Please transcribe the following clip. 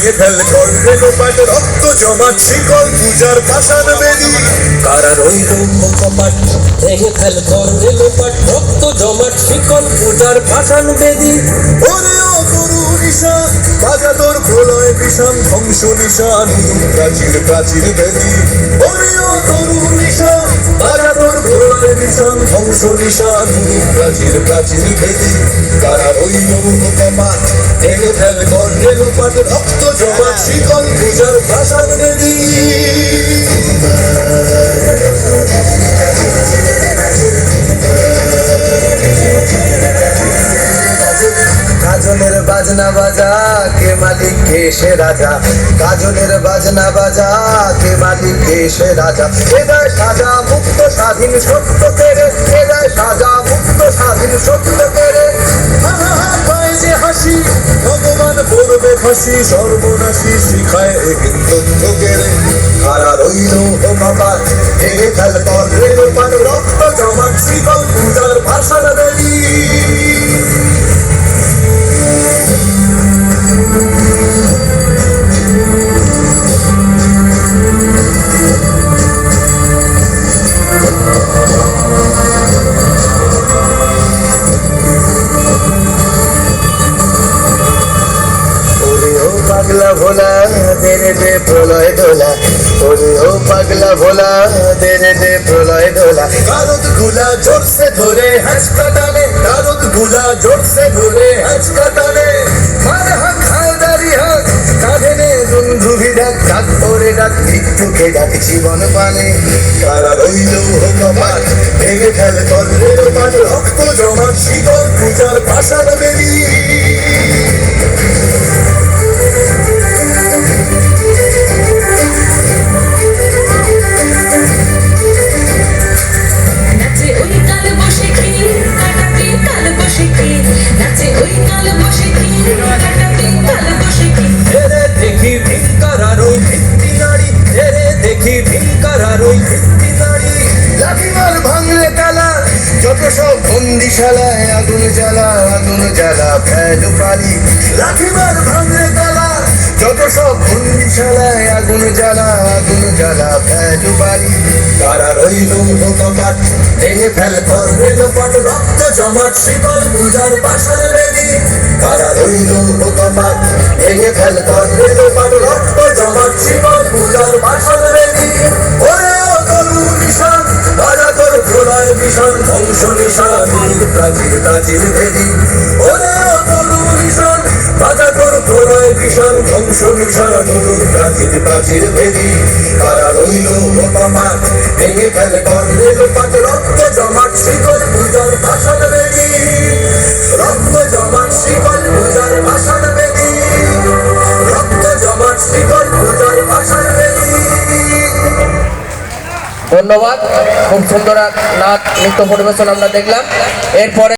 ভেঙে ফেল কর রেলোপাট রক্ত জমাট শিকল পূজার পাষাণ বেদি কারা রইল কপাট ভেঙে ফেল কর রেলোপাট রক্ত জমাট শিকল পূজার পাষাণ বেদি ওরে ও তরু নিশান বাজা তোর প্রলয় বিষাণ ধ্বংস নিশান প্রাচীর প্রাচীর বেদি ওরে ও তরু নিশান বাজা তোর প্রলয় বিষাণ ধ্বংস নিশান প্রাচীর প্রাচীর বেদি কারা রইল কপাট ভেঙে ফেল কর রেলোপাট রক্ত জমাট শিকল পূজার পাষাণ বেদি কাজলের বাজনা বাজা কে মালিক কে সে রাজা কাজলের বাজনা বাজা কে মালিক কে সে রাজা এদায় সাজা মুক্ত স্বাধীন সত্য কেড়ে এদায় সাজা মুক্ত স্বাধীন সত্য কেড়ে পায় যে হাসি ভগবান পড়বে ফাঁসি সর্বনাশী শিখায় হিন্দুত্ব কেড়ে কারা রইল ও বাবা ভেঙে ফেল কর রেলোপাট রক্ত জমাট শিকল পূজার ভাষার বেদি পাগলা ভোলা দেরে দে প্রলয় দোলা ওরে ও পাগলা ভোলা দেরে দে প্রলয় দোলা কারত গুলা জোরসে ধরে হাঁচকা টানে কারত গুলা জোরসে ধরে হাঁচকা টানে মার হাত হায়দারি হাত কাঁধে নে দুন্ধুভি ডাক ডাক ওরে ডাক মৃত্যুকে ডাক জীবন পানে কারা রইল কপাট ভেঙে ফেল কর রেলোপাট রক্ত জমাট শিকল পূজার পাষাণ বেদি দেখি ভিঙ্কারার ওই ভিত্তি নারী দেখি ভিঙ্কারার ওই ভিত্তি নারী লাঠিমার ভাঙলে তালা যত সব বন্দিশালায় আগুন জ্বালা ফেলু পালি লাঠিমার ভাঙলে তালা যত সব বন্দিশালায় আগুন জ্বালা ফেলু পালি কারা রইল কপাট ভেঙে ফেল কর রেলোপাট রক্ত জমাট শিকল পূজার পাষাণ বেদি কারা রইল কপাট ভেঙে ফেল কর রেলোপাট রক্ত জমাট শিকল পূজার পাষাণ বেদি ওরে ও তরু নিশান বাজা তোর প্রলয় বিষাণ ধ্বংস নিশান প্রাচীর প্রাচীর বেদি ওরে ও তরু নিশান বাজা তোর প্রলয় বিষাণ ধ্বংস নিশান প্রাচীর প্রাচীর বেদি কারা রইল কপাট ভেঙে ফেল কর রেলোপাট রক্ত জমাট শিকল পূজার পাষাণ বেদি রক্ত জমাট শিকল পূজার পাষাণ বেদি রক্ত জমাট শিকল পূজার পাষাণ বেদি। ধন্যবাদ। খুব সুন্দর নাচ নৃত্য পরিবেশন আমরা দেখলাম। এরপরে